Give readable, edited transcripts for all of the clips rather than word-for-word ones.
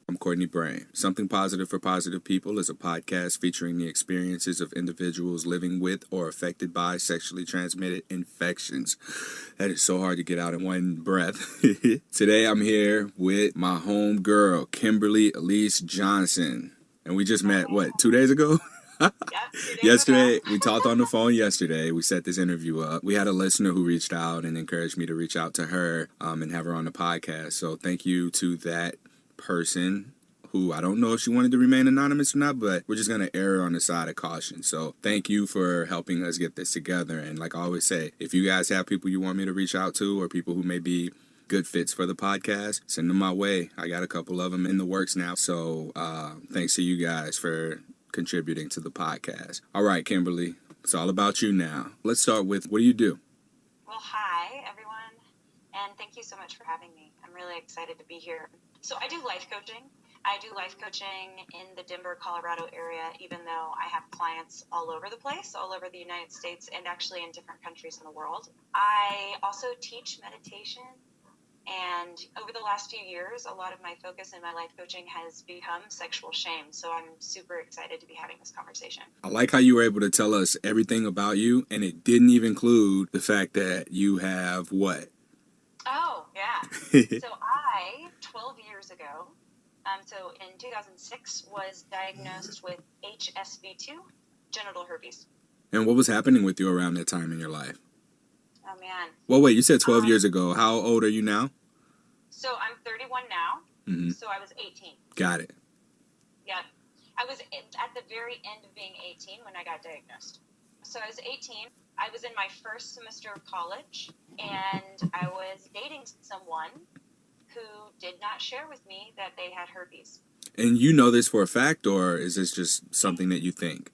I'm Courtney Brain. Something Positive for Positive People is a podcast featuring the experiences of individuals living with or affected by sexually transmitted infections. That is so hard to get out in one breath. Today I'm here with my home girl, Kimberly Allyse Johnson. And we just met, 2 days ago? Yep, 2 days Yesterday, ago. we talked on the phone yesterday. We set this interview up. We had a listener who reached out and encouraged me to reach out to her and have her on the podcast. So thank you to that person who I don't know if she wanted to remain anonymous or not, but we're just going to err on the side of caution. So thank you for helping us get this together. And like I always say, if you guys have people you want me to reach out to or people who may be good fits for the podcast, send them my way. I got a couple of them in the works now. So thanks to you guys for contributing to the podcast. All right, Kimberly, it's all about you now. Let's start with, what do you do? Well, hi, everyone, and thank you so much for having me. I'm really excited to be here. So I do life coaching. I do life coaching in the Denver, Colorado area, even though I have clients all over the place, all over the United States, and actually in different countries in the world. I also teach meditation. And over the last few years, a lot of my focus in my life coaching has become sexual shame. So I'm super excited to be having this conversation. I like how you were able to tell us everything about you, and it didn't even include the fact that you have what? Oh, yeah. So I, 12 years ago, so in 2006, was diagnosed with HSV2, genital herpes. And what was happening with you around that time in your life? Oh, man. Well, wait, you said 12 years ago. How old are you now? So I'm 31 now. Mm-hmm. So I was 18. Got it. Yeah. I was at the very end of being 18 when I got diagnosed. So I was 18. I was in my first semester of college, and I was dating someone who did not share with me that they had herpes. And you know this for a fact, or is this just something that you think?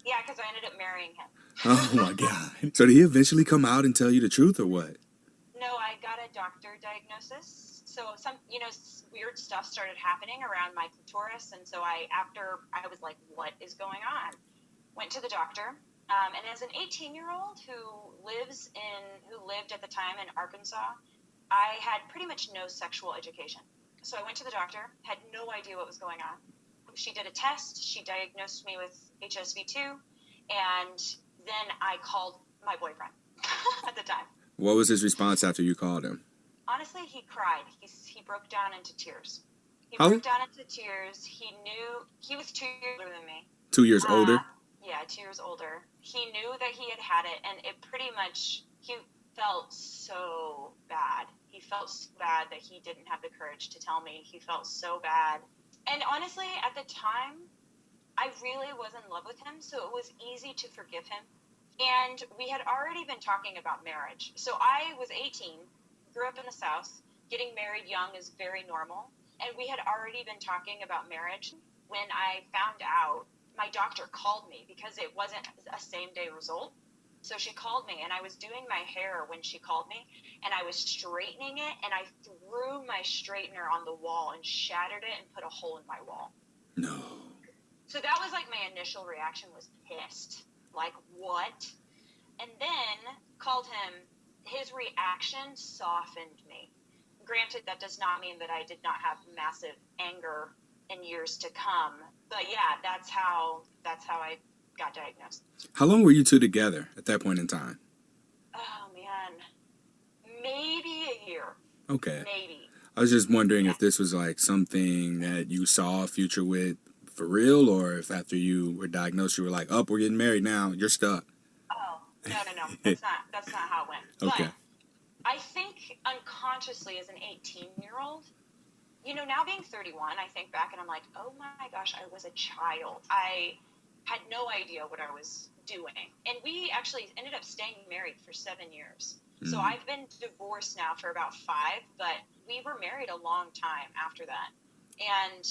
Yeah, because I ended up marrying him. Oh, my God. So did he eventually come out and tell you the truth, or what? No, I got a doctor diagnosis. So some, weird stuff started happening around my clitoris. And so after I was like, what is going on? Went to the doctor. And as an 18-year-old who lived at the time in Arkansas, I had pretty much no sexual education. So I went to the doctor, had no idea what was going on. She did a test. She diagnosed me with HSV2. And then I called my boyfriend at the time. What was his response after you called him? Honestly, he cried. He broke down into tears. He How? broke down into tears. He knew he was 2 years older than me. 2 years older? Yeah, 2 years older. He knew that he had it, and it pretty much, he felt so bad. He felt so bad that he didn't have the courage to tell me. He felt so bad. And honestly, at the time, I really was in love with him, so it was easy to forgive him. And we had already been talking about marriage. So I was 18, grew up in the South. Getting married young is very normal. And we had already been talking about marriage. When I found out, my doctor called me because it wasn't a same-day result. So she called me, and I was doing my hair when she called me, and I was straightening it, and I threw my straightener on the wall and shattered it and put a hole in my wall. No. So that was like my initial reaction was pissed. Like, what? And then called him. His reaction softened me. Granted, that does not mean that I did not have massive anger in years to come. But yeah, that's how I got diagnosed. How long were you two together at that point in time? Oh, man. Maybe a year. Okay. Maybe. I was just wondering if this was like something that you saw a future with for real, or if after you were diagnosed, you were like, we're getting married now, you're stuck. Oh, no. That's not how it went. Okay. But I think unconsciously as an 18-year-old, now being 31, I think back and I'm like, oh my gosh, I was a child. I had no idea what I was doing. And we actually ended up staying married for 7 years. So I've been divorced now for about 5, but we were married a long time after that. And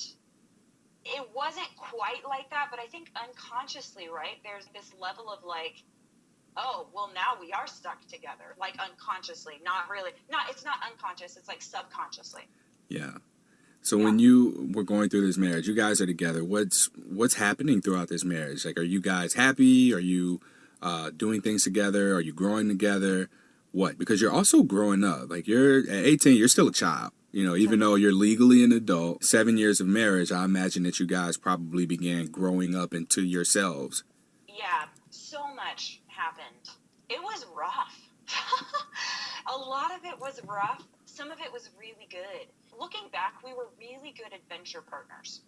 it wasn't quite like that, but I think unconsciously, right, there's this level of like, oh, well, now we are stuck together, like unconsciously, not really. It's not unconscious, it's like subconsciously. Yeah. So when you were going through this marriage, you guys are together. What's happening throughout this marriage? Like, are you guys happy? Are you doing things together? Are you growing together? What? Because you're also growing up. Like, you're at 18, you're still a child. You know, even though you're legally an adult, 7 years of marriage, I imagine that you guys probably began growing up into yourselves. Yeah, so much happened. It was rough. A lot of it was rough. Some of it was really good. Looking back, we were really good adventure partners.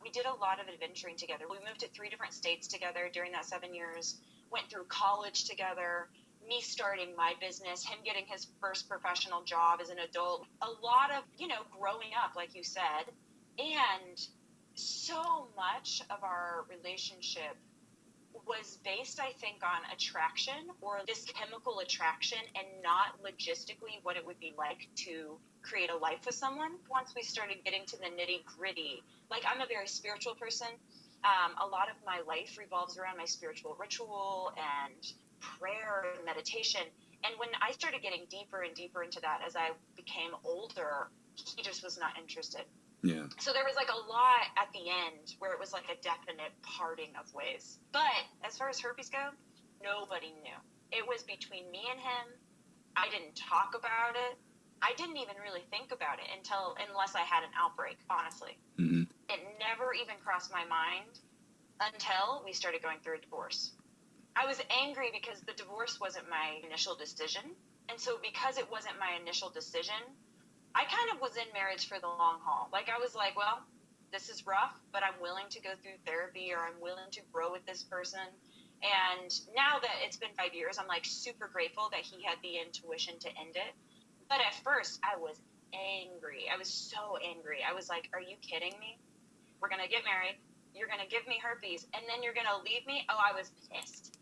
We did a lot of adventuring together. We moved to 3 different states together during that 7 years, went through college together, me starting my business, him getting his first professional job as an adult. A lot of, growing up, like you said. And so much of our relationship was based, I think, on attraction, or this chemical attraction, and not logistically what it would be like to create a life with someone. Once we started getting to the nitty gritty, like, I'm a very spiritual person. A lot of my life revolves around my spiritual ritual and prayer and meditation. And when I started getting deeper and deeper into that as I became older, he just was not interested. Yeah. So there was like a lot at the end where it was like a definite parting of ways. But as far as herpes go, nobody knew. It was between me and him. I didn't talk about it. I didn't even really think about it unless I had an outbreak, honestly. Mm-hmm. It never even crossed my mind until we started going through a divorce. I was angry because the divorce wasn't my initial decision. And so because it wasn't my initial decision, I kind of was in marriage for the long haul. Like, I was like, well, this is rough, but I'm willing to go through therapy, or I'm willing to grow with this person. And now that it's been 5 years, I'm like super grateful that he had the intuition to end it. But at first I was angry. I was so angry. I was like, are you kidding me? We're going to get married. You're going to give me herpes, and then you're going to leave me? Oh, I was pissed.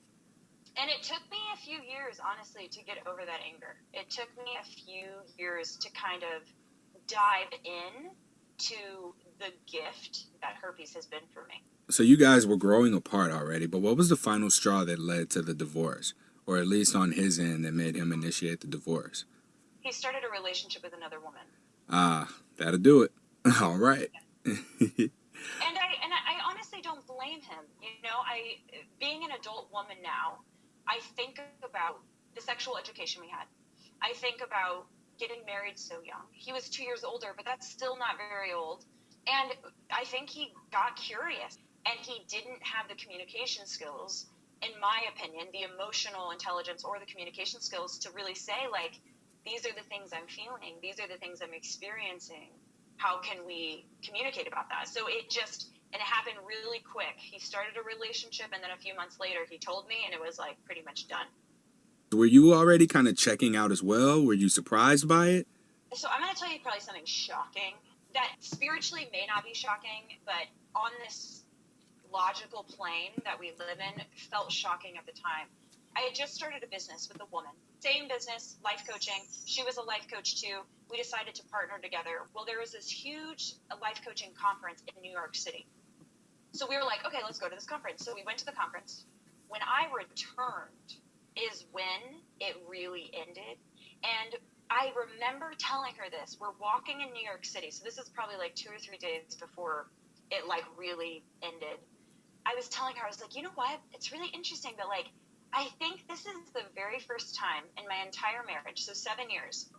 And it took me a few years, honestly, to get over that anger. It took me a few years to kind of dive in to the gift that herpes has been for me. So you guys were growing apart already, but what was the final straw that led to the divorce? Or at least on his end, that made him initiate the divorce? He started a relationship with another woman. That'll do it. All right. And I honestly don't blame him. Being an adult woman now, I think about the sexual education we had. I think about getting married so young. He was 2 years older, but that's still not very old. And I think he got curious, and he didn't have the communication skills, in my opinion, the emotional intelligence or the communication skills to really say, like, these are the things I'm feeling. These are the things I'm experiencing. How can we communicate about that? So it happened really quick. He started a relationship, and then a few months later he told me, and it was like pretty much done. Were you already kind of checking out as well? Were you surprised by it? So I'm going to tell you probably something shocking that spiritually may not be shocking, but on this logical plane that we live in, felt shocking at the time. I had just started a business with a woman. Same business, life coaching. She was a life coach too. We decided to partner together. Well, there was this huge life coaching conference in New York City. So we were like, okay, let's go to this conference. So we went to the conference. When I returned is when it really ended. And I remember telling her this. We're walking in New York City. So this is probably like 2 or 3 days before it like really ended. I was telling her, I was like, you know what? It's really interesting, but like, I think this is the very first time in my entire marriage, so 7 years,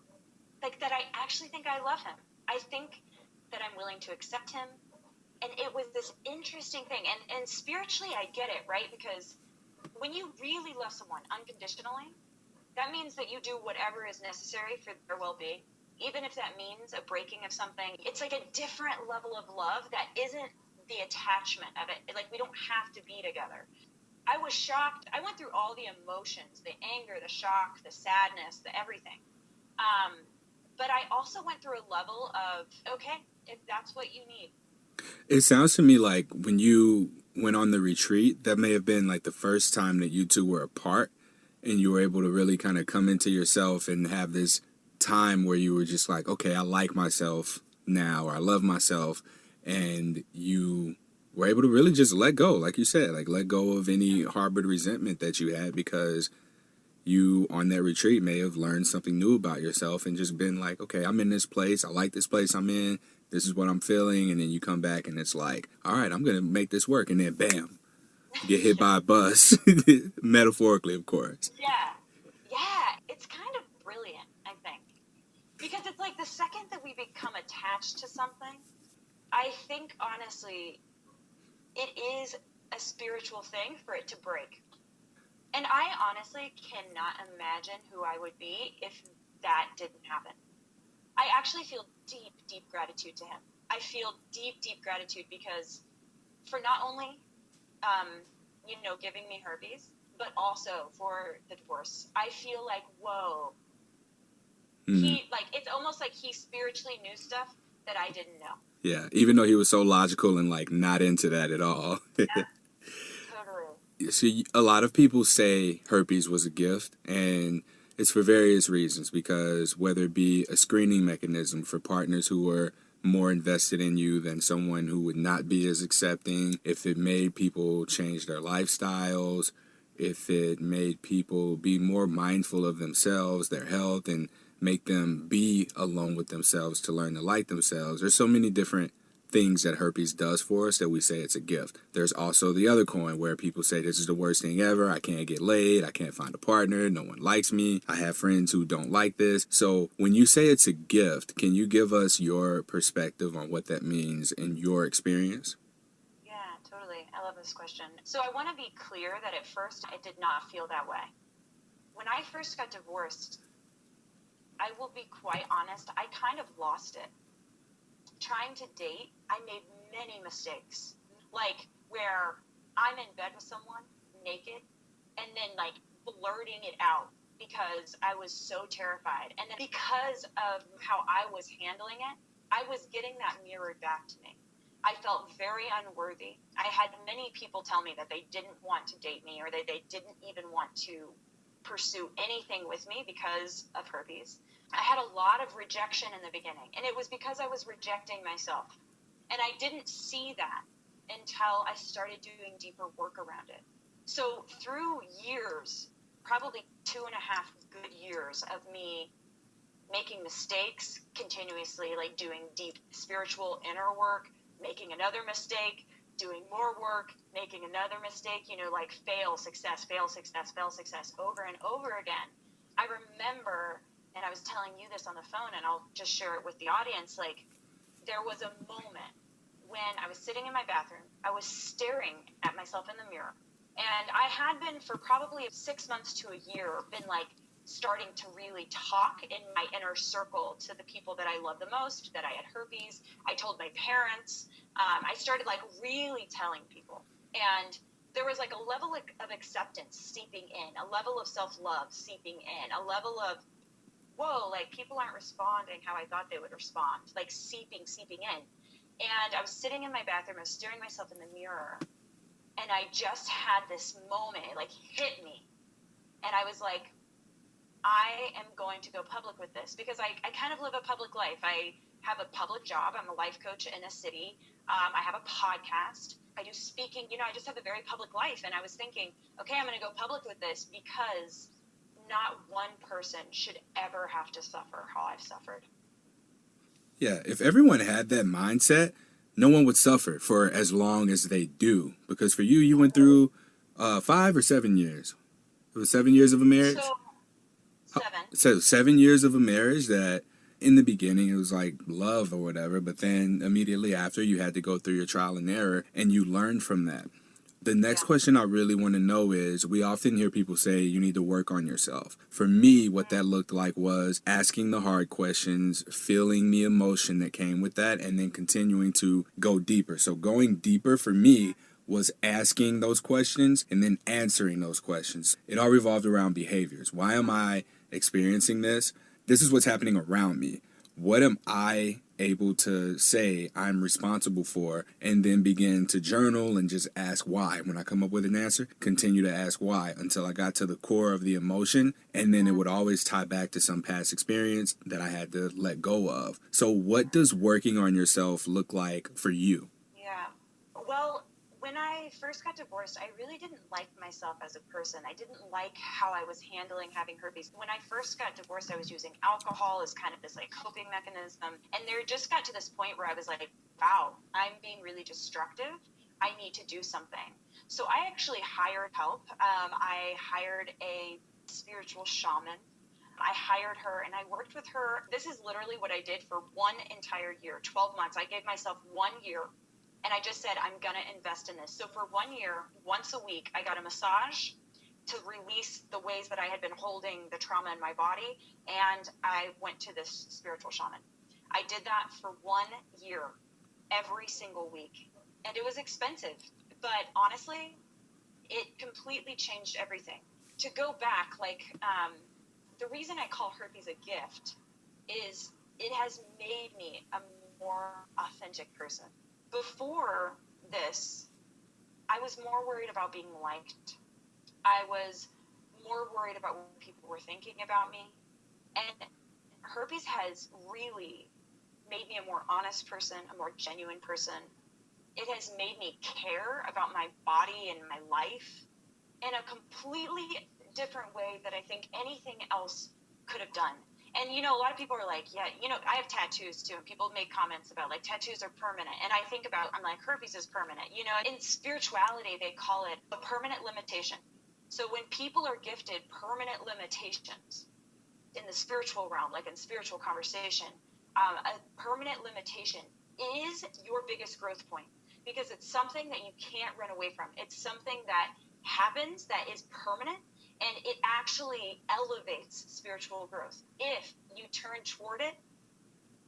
like, that I actually think I love him. I think that I'm willing to accept him. And it was this interesting thing. And spiritually, I get it, right? Because when you really love someone unconditionally, that means that you do whatever is necessary for their well-being, even if that means a breaking of something. It's like a different level of love that isn't the attachment of it. Like, we don't have to be together. I was shocked. I went through all the emotions, the anger, the shock, the sadness, the everything. But I also went through a level of, okay, if that's what you need. It sounds to me like when you went on the retreat, that may have been like the first time that you two were apart, and you were able to really kind of come into yourself and have this time where you were just like, okay, I like myself now, or I love myself, and you were able to really just let go, like you said, like let go of any harbored resentment that you had, because you on that retreat may have learned something new about yourself and just been like, okay, I'm in this place, I like this place I'm in, this is what I'm feeling, and then you come back and it's like, all right, I'm gonna make this work, and then bam, get hit by a bus, metaphorically, of course. Yeah, it's kind of brilliant, I think, because it's like the second that we become attached to something, I think honestly, it is a spiritual thing for it to break. And I honestly cannot imagine who I would be if that didn't happen. I actually feel deep, deep gratitude to him. I feel deep, deep gratitude because for not only, giving me herpes, but also for the divorce. I feel like, whoa, it's almost like he spiritually knew stuff that I didn't know. Yeah, even though he was so logical and like not into that at all. Yeah, totally. See, a lot of people say herpes was a gift, and it's for various reasons, because whether it be a screening mechanism for partners who are more invested in you than someone who would not be as accepting, if it made people change their lifestyles, if it made people be more mindful of themselves, their health, and make them be alone with themselves to learn to like themselves. There's so many different things that herpes does for us that we say it's a gift. There's also the other coin where people say this is the worst thing ever. I can't get laid. I can't find a partner. No one likes me. I have friends who don't like this. So when you say it's a gift, can you give us your perspective on what that means in your experience? Yeah, totally. I love this question. So I want to be clear that at first I did not feel that way. When I first got divorced, I will be quite honest, I kind of lost it. Trying to date, I made many mistakes. Like where I'm in bed with someone naked and then like blurting it out because I was so terrified. And then because of how I was handling it, I was getting that mirrored back to me. I felt very unworthy. I had many people tell me that they didn't want to date me or they didn't even want to pursue anything with me because of herpes. I had a lot of rejection in the beginning, and it was because I was rejecting myself. And I didn't see that until I started doing deeper work around it. So through years, probably 2.5 good years of me making mistakes continuously, like doing deep spiritual inner work, making another mistake, doing more work, making another mistake, like fail, success, over and over again. I remember, and I was telling you this on the phone, and I'll just share it with the audience, like there was a moment when I was sitting in my bathroom, I was staring at myself in the mirror, and I had been for probably 6 months to a year, been like starting to really talk in my inner circle to the people that I love the most, that I had herpes. I told my parents. I started like really telling people. And there was like a level of acceptance seeping in, a level of self-love seeping in, a level of, whoa, like people aren't responding how I thought they would respond, like seeping in. And I was sitting in my bathroom, I was staring myself in the mirror, and I just had this moment, it like hit me. And I was like, I am going to go public with this because I kind of live a public life. I have a public job. I'm a life coach in a city. I have a podcast. I do speaking. I just have a very public life. And I was thinking, okay, I'm going to go public with this because not one person should ever have to suffer how I've suffered. Yeah, if everyone had that mindset, no one would suffer for as long as they do. Because for you, you went through 5 or 7 years. It was 7 years of a marriage? So 7. So 7 years of a marriage that in the beginning it was like love or whatever, but then immediately after you had to go through your trial and error and you learned from that. The next question I really want to know is, we often hear people say you need to work on yourself. For me, what that looked like was asking the hard questions, feeling the emotion that came with that, and then continuing to go deeper. So going deeper for me was asking those questions and then answering those questions. It all revolved around behaviors. Why am I experiencing this? This is what's happening around me. What am I able to say I'm responsible for, and then begin to journal and just ask why. When I come up with an answer, continue to ask why until I got to the core of the emotion, and then it would always tie back to some past experience that I had to let go of. So what does working on yourself look like for you? Yeah. Well, when I first got divorced, I really didn't like myself as a person. I didn't like how I was handling having herpes. When I first got divorced, I was using alcohol as kind of this like coping mechanism. And there just got to this point where I was like, wow, I'm being really destructive. I need to do something. So I actually hired help. I hired a spiritual shaman. I hired her and I worked with her. This is literally what I did for one entire year, 12 months. I gave myself 1 year and I just said, I'm going to invest in this. So for 1 year, once a week, I got a massage to release the ways that I had been holding the trauma in my body. And I went to this spiritual shaman. I did that for 1 year, every single week. And it was expensive, but honestly, it completely changed everything. To go back, the reason I call herpes a gift is it has made me a more authentic person. Before this, I was more worried about being liked. I was more worried about what people were thinking about me. And herpes has really made me a more honest person, a more genuine person. It has made me care about my body and my life in a completely different way that I think anything else could have done. And, a lot of people are like, yeah, I have tattoos too. And people make comments about tattoos are permanent. And I'm like, herpes is permanent. In spirituality, they call it a permanent limitation. So when people are gifted permanent limitations in the spiritual realm, like in spiritual conversation, a permanent limitation is your biggest growth point because it's something that you can't run away from. It's something that happens that is permanent, and it actually elevates spiritual growth if you turn toward it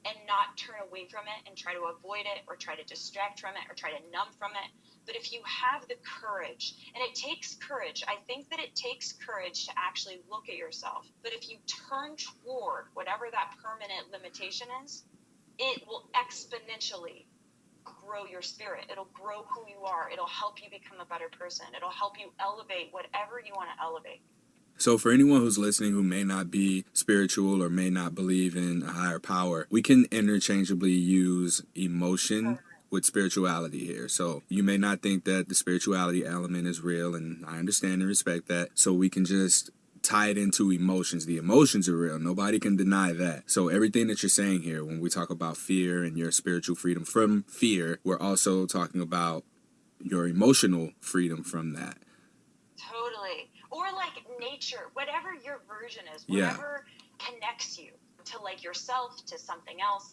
and not turn away from it and try to avoid it or try to distract from it or try to numb from it. But if you have the courage, and it takes courage, I think that it takes courage to actually look at yourself. But if you turn toward whatever that permanent limitation is, it will exponentially grow your spirit. It'll grow who you are. It'll help you become a better person. It'll help you elevate whatever you want to elevate. So for anyone who's listening who may not be spiritual or may not believe in a higher power, we can interchangeably use emotion with spirituality here. So you may not think that the spirituality element is real, and I understand and respect that. So we can just tie it into emotions. The emotions are real. Nobody can deny that. So everything that you're saying here, when we talk about fear and your spiritual freedom from fear, we're also talking about your emotional freedom from that. Totally. Or nature, whatever your version is, whatever connects you to yourself, to something else,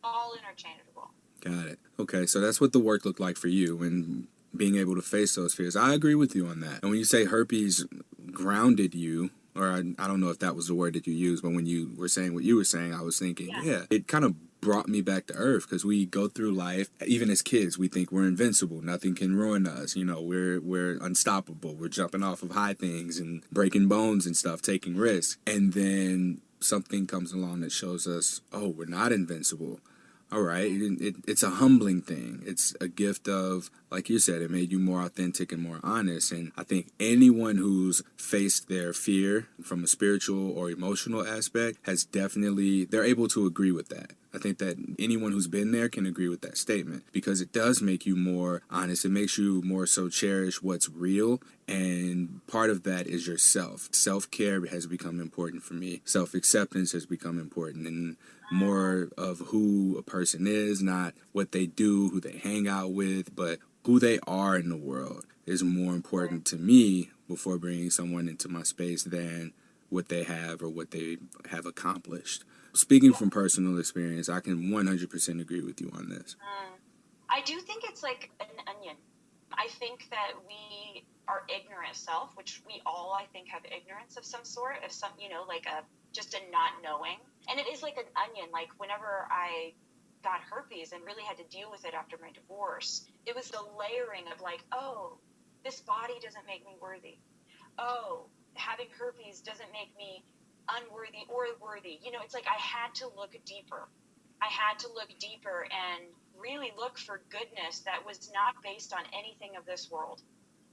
all interchangeable. Got it. Okay, so that's what the work looked like for you and being able to face those fears. I agree with you on that. And when you say herpes grounded you, or I don't know if that was the word that you used, but when you were saying what you were saying, I was thinking, it kind of brought me back to earth, because we go through life, even as kids, we think we're invincible. Nothing can ruin us. We're unstoppable. We're jumping off of high things and breaking bones and stuff, taking risks. And then something comes along that shows us, oh, we're not invincible. All right, it's a humbling thing. It's a gift of, like you said, it made you more authentic and more honest. And I think anyone who's faced their fear from a spiritual or emotional aspect they're able to agree with that. I think that anyone who's been there can agree with that statement, because it does make you more honest. It makes you more so cherish what's real. And part of that is yourself. Self-care has become important for me. Self-acceptance has become important. And more of who a person is, not what they do, who they hang out with, but who they are in the world is more important to me before bringing someone into my space than what they have or what they have accomplished. Speaking from personal experience, I can 100% agree with you on this. I do think it's like an onion. I think that we are ignorant self, which we all, I think, have ignorance of some sort, of some, just a not knowing. And it is like an onion. Like whenever I got herpes and really had to deal with it after my divorce, it was the layering of oh, this body doesn't make me worthy. Oh, having herpes doesn't make me unworthy or worthy. It's like I had to look deeper. I had to look deeper and really look for goodness that was not based on anything of this world.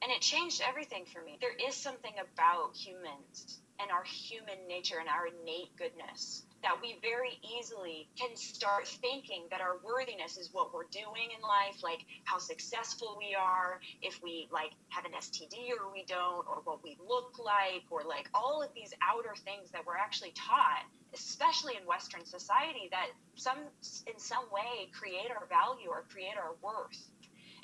And it changed everything for me. There is something about humans and our human nature and our innate goodness that we very easily can start thinking that our worthiness is what we're doing in life, like how successful we are, if we have an STD or we don't, or what we look like, or all of these outer things that we're actually taught, especially in Western society, that in some way create our value or create our worth.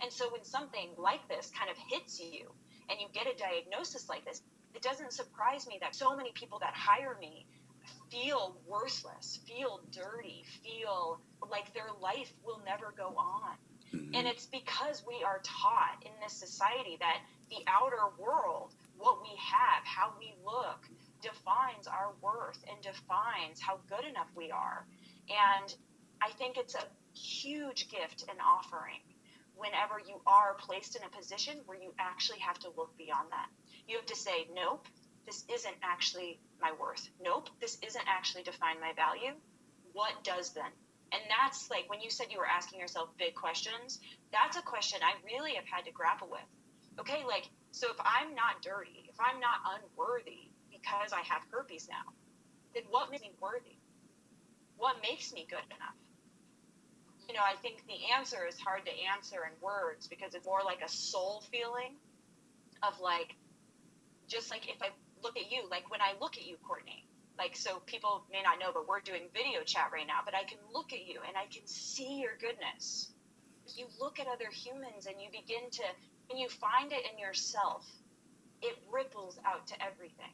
And so when something like this kind of hits you and you get a diagnosis like this, It doesn't surprise me that so many people that hire me feel worthless, feel dirty, feel like their life will never go on. Mm-hmm. And it's because we are taught in this society that the outer world, what we have, how we look, defines our worth and defines how good enough we are. And I think it's a huge gift and offering whenever you are placed in a position where you actually have to look beyond that. You have to say, nope, this isn't actually my worth. Nope, this isn't actually define my value. What does then? And that's like when you said you were asking yourself big questions, that's a question I really have had to grapple with. Okay, like, so if I'm not dirty, if I'm not unworthy because I have herpes now, then what makes me worthy? What makes me good enough? You know, I think the answer is hard to answer in words because it's more like a soul feeling of like, just like if I look at you, like when I look at you, Courtney, like, so people may not know, but we're doing video chat right now, but I can look at you and I can see your goodness. You look at other humans and you begin to, when you find it in yourself, it ripples out to everything.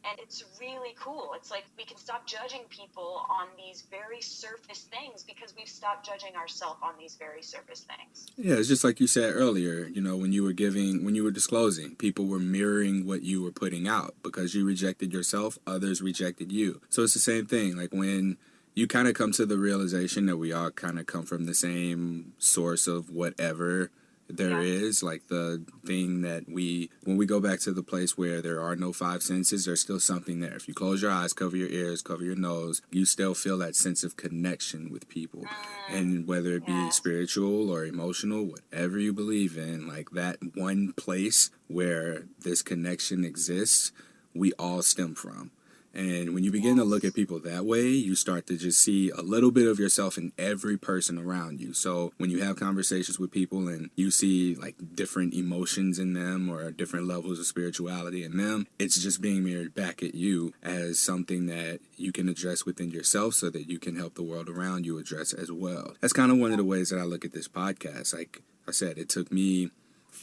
And it's really cool. It's like we can stop judging people on these very surface things because we've stopped judging ourselves on these very surface things. Yeah, it's just like you said earlier, you know, when you were disclosing, people were mirroring what you were putting out. Because you rejected yourself, others rejected you. So it's the same thing. Like when you kind of come to the realization that we all kind of come from the same source of whatever there is, like the thing that when we go back to the place where there are no five senses, there's still something there. If you close your eyes, cover your ears, cover your nose, you still feel that sense of connection with people. And whether it be spiritual or emotional, whatever you believe in, like that one place where this connection exists, we all stem from. And when you begin to look at people that way, you start to just see a little bit of yourself in every person around you. So when you have conversations with people and you see like different emotions in them or different levels of spirituality in them, it's just being mirrored back at you as something that you can address within yourself so that you can help the world around you address as well. That's kind of one of the ways that I look at this podcast. Like I said, it took me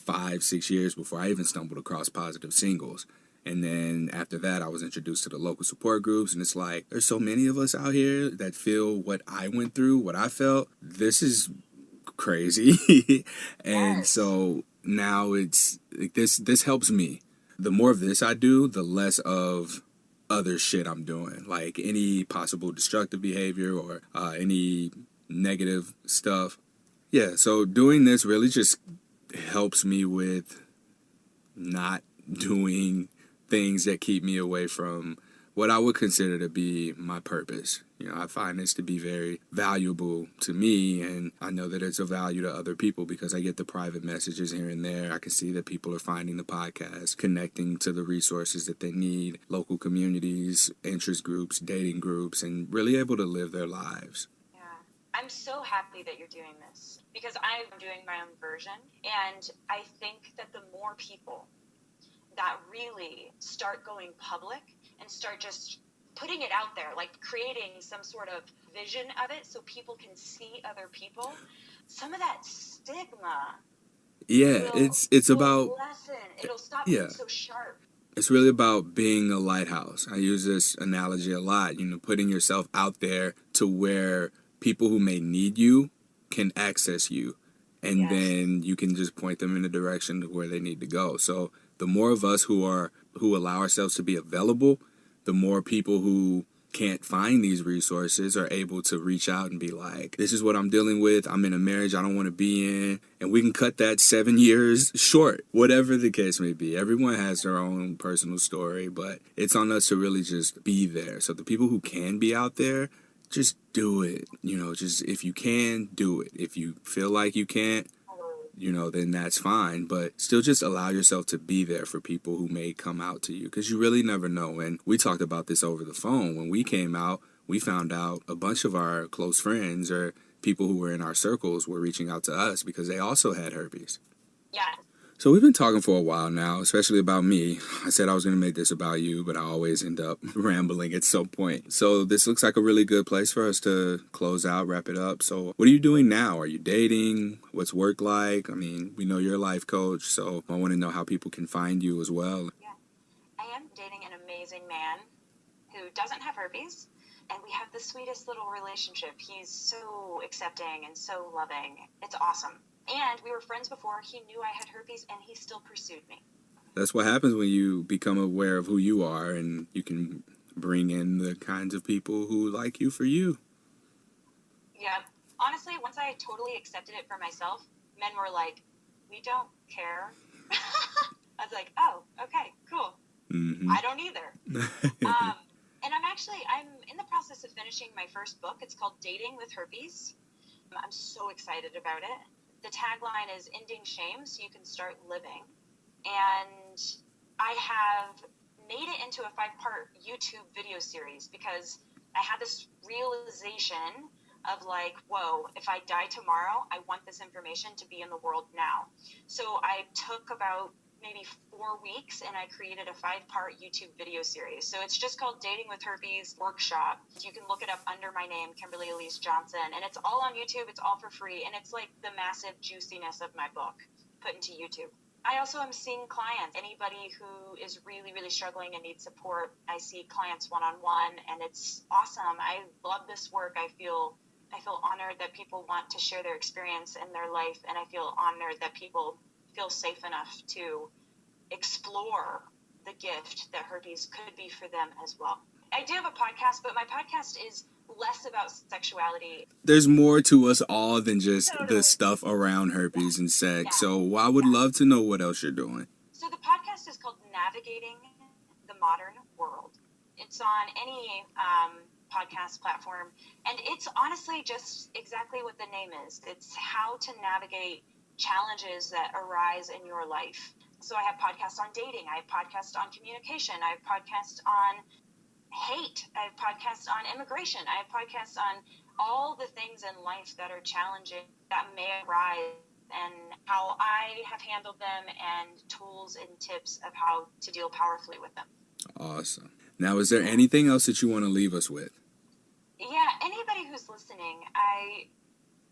5-6 years before I even stumbled across Positive Singles. And then after that, I was introduced to the local support groups. And it's like, there's so many of us out here that feel what I went through, what I felt. This is crazy. And so now it's like this helps me. The more of this I do, the less of other shit I'm doing. Like any possible destructive behavior or any negative stuff. Yeah, so doing this really just helps me with not doing things that keep me away from what I would consider to be my purpose. You know, I find this to be very valuable to me, and I know that it's of value to other people because I get the private messages here and there. I can see that people are finding the podcast, connecting to the resources that they need, local communities, interest groups, dating groups, and really able to live their lives. Yeah. I'm so happy that you're doing this because I'm doing my own version, and I think that the more people that really start going public and start just putting it out there, like creating some sort of vision of it so people can see other people, some of that stigma it's about lessen. It'll stop being so sharp. It's really about being a lighthouse. I use this analogy a lot, you know, putting yourself out there to where people who may need you can access you, and then you can just point them in the direction of where they need to go. So the more of us who allow ourselves to be available, the more people who can't find these resources are able to reach out and be like, this is what I'm dealing with. I'm in a marriage I don't want to be in. And we can cut that 7 years short, whatever the case may be. Everyone has their own personal story, but it's on us to really just be there. So the people who can be out there, just do it. You know, just if you can, do it. If you feel like you can't, you know, then that's fine. But still just allow yourself to be there for people who may come out to you, because you really never know. And we talked about this over the phone. When we came out, we found out a bunch of our close friends or people who were in our circles were reaching out to us because they also had herpes. Yeah. So we've been talking for a while now, especially about me. I said I was going to make this about you, but I always end up rambling at some point. So this looks like a really good place for us to close out, wrap it up. So what are you doing now? Are you dating? What's work like? I mean, we know you're a life coach, so I want to know how people can find you as well. Yeah. I am amazing man who doesn't have herpes, and we have the sweetest little relationship. He's so accepting and so loving. It's awesome. And we were friends before he knew I had herpes, and he still pursued me. That's what happens when you become aware of who you are, and you can bring in the kinds of people who like you for you. Yeah. Honestly, once I totally accepted it for myself, men were like, we don't care. I was like, oh, okay, cool. Mm-hmm. I don't either. And I'm in the process of finishing my first book. It's called Dating with Herpes. I'm so excited about it. The tagline is ending shame so you can start living. And I have made it into a 5-part YouTube video series because I had this realization of like, whoa, if I die tomorrow, I want this information to be in the world now. So I took about maybe 4 weeks and I created a 5-part YouTube video series. So it's just called Dating with Herpes Workshop. You can look it up under my name, Kimberly Allyse Johnson, and it's all on YouTube. It's all for free, and it's like the massive juiciness of my book put into YouTube. I also am seeing clients, anybody who is really, really struggling and needs support. I see clients one-on-one, and it's awesome. I love this work. I feel honored that people want to share their experience in their life, and I feel honored that people feel safe enough to explore the gift that herpes could be for them as well. I do have a podcast, but my podcast is less about sexuality. There's more to us all than just the stuff around herpes and sex. So I would love to know what else you're doing. So the podcast is called Navigating the Modern World. It's on any podcast platform, and it's honestly just exactly what the name is. It's how to navigate challenges that arise in your life. So I have podcasts on dating, I have podcasts on communication, I have podcasts on hate, I have podcasts on immigration, I have podcasts on all the things in life that are challenging that may arise and how I have handled them and tools and tips of how to deal powerfully with them. Awesome. Now, is there anything else that you want to leave us with? Yeah, anybody who's listening, I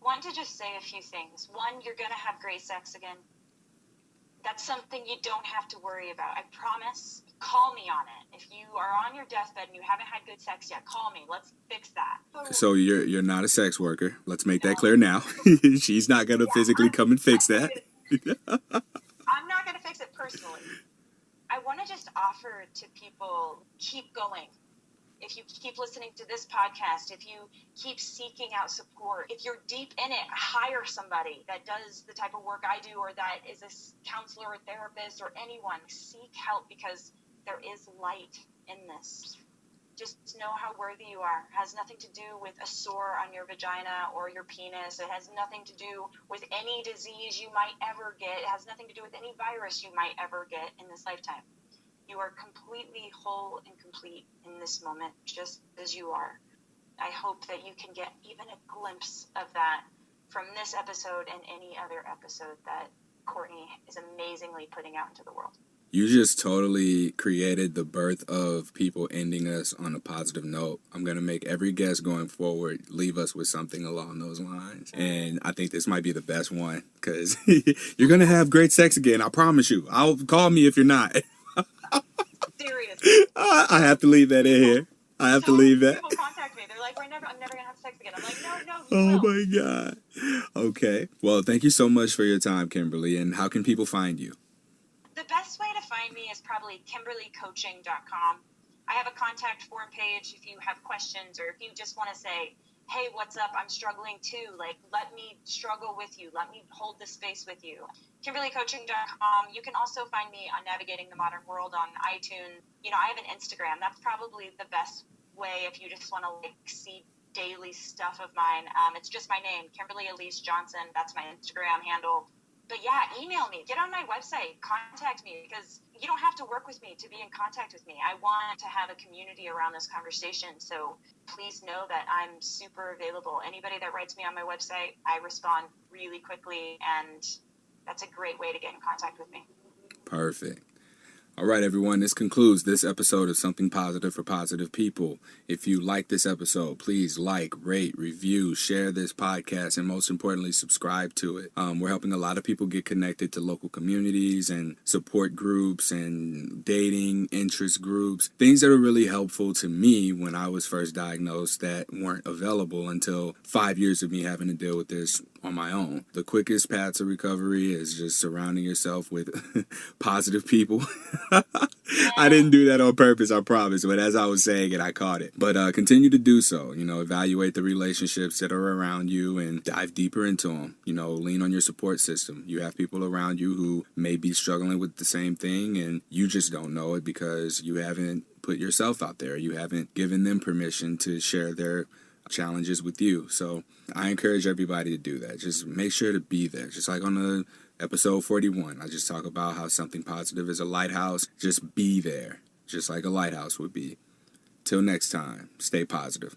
want to just say a few things. One, you're going to have great sex again. That's something you don't have to worry about. I promise. Call me on it. If you are on your deathbed and you haven't had good sex yet, call me. Let's fix that. So you're not a sex worker. Let's make that clear now. She's not going to physically come and fix that. I'm not going to fix it personally. I want to just offer to people, keep going. If you keep listening to this podcast, if you keep seeking out support, if you're deep in it, hire somebody that does the type of work I do, or that is a counselor or therapist or anyone. Seek help because there is light in this. Just know how worthy you are. It has nothing to do with a sore on your vagina or your penis. It has nothing to do with any disease you might ever get. It has nothing to do with any virus you might ever get in this lifetime. You are completely whole and complete in this moment, just as you are. I hope that you can get even a glimpse of that from this episode and any other episode that Courtney is amazingly putting out into the world. You just totally created the birth of people ending us on a positive note. I'm going to make every guest going forward leave us with something along those lines. And I think this might be the best one because you're going to have great sex again. I promise you. Call me if you're not. Seriously. I have to leave that in here. I have to leave that. People contact me. They're like, I'm never going to have sex again. I'm like, no, oh my God. Okay. Well, thank you so much for your time, Kimberly. And how can people find you? The best way to find me is probably KimberlyCoaching.com. I have a contact form page if you have questions or if you just want to say, hey, what's up? I'm struggling too. Like, let me struggle with you. Let me hold the space with you. KimberlyCoaching.com. You can also find me on Navigating the Modern World on iTunes. I have an Instagram. That's probably the best way if you just want to see daily stuff of mine. It's just my name, Kimberly Allyse Johnson. That's my Instagram handle. But yeah, email me, get on my website, contact me, because you don't have to work with me to be in contact with me. I want to have a community around this conversation. So please know that I'm super available. Anybody that writes me on my website, I respond really quickly, and that's a great way to get in contact with me. Perfect. All right, everyone, this concludes this episode of Something Positive for Positive People. If you like this episode, please like, rate, review, share this podcast, and most importantly, subscribe to it. We're helping a lot of people get connected to local communities and support groups and dating interest groups, things that are really helpful to me when I was first diagnosed that weren't available until 5 years of me having to deal with this on my own. The quickest path to recovery is just surrounding yourself with positive people. I didn't do that on purpose, I promise, but as I was saying it, I caught it. But continue to do so. Evaluate the relationships that are around you and dive deeper into them. Lean on your support system. You have people around you who may be struggling with the same thing, and you just don't know it because you haven't put yourself out there. You haven't given them permission to share their challenges with you. So I encourage everybody to do that. Just make sure to be there. Just like on the episode 41, I just talk about how something positive is a lighthouse. Just be there, just like a lighthouse would be. Till next time, stay positive.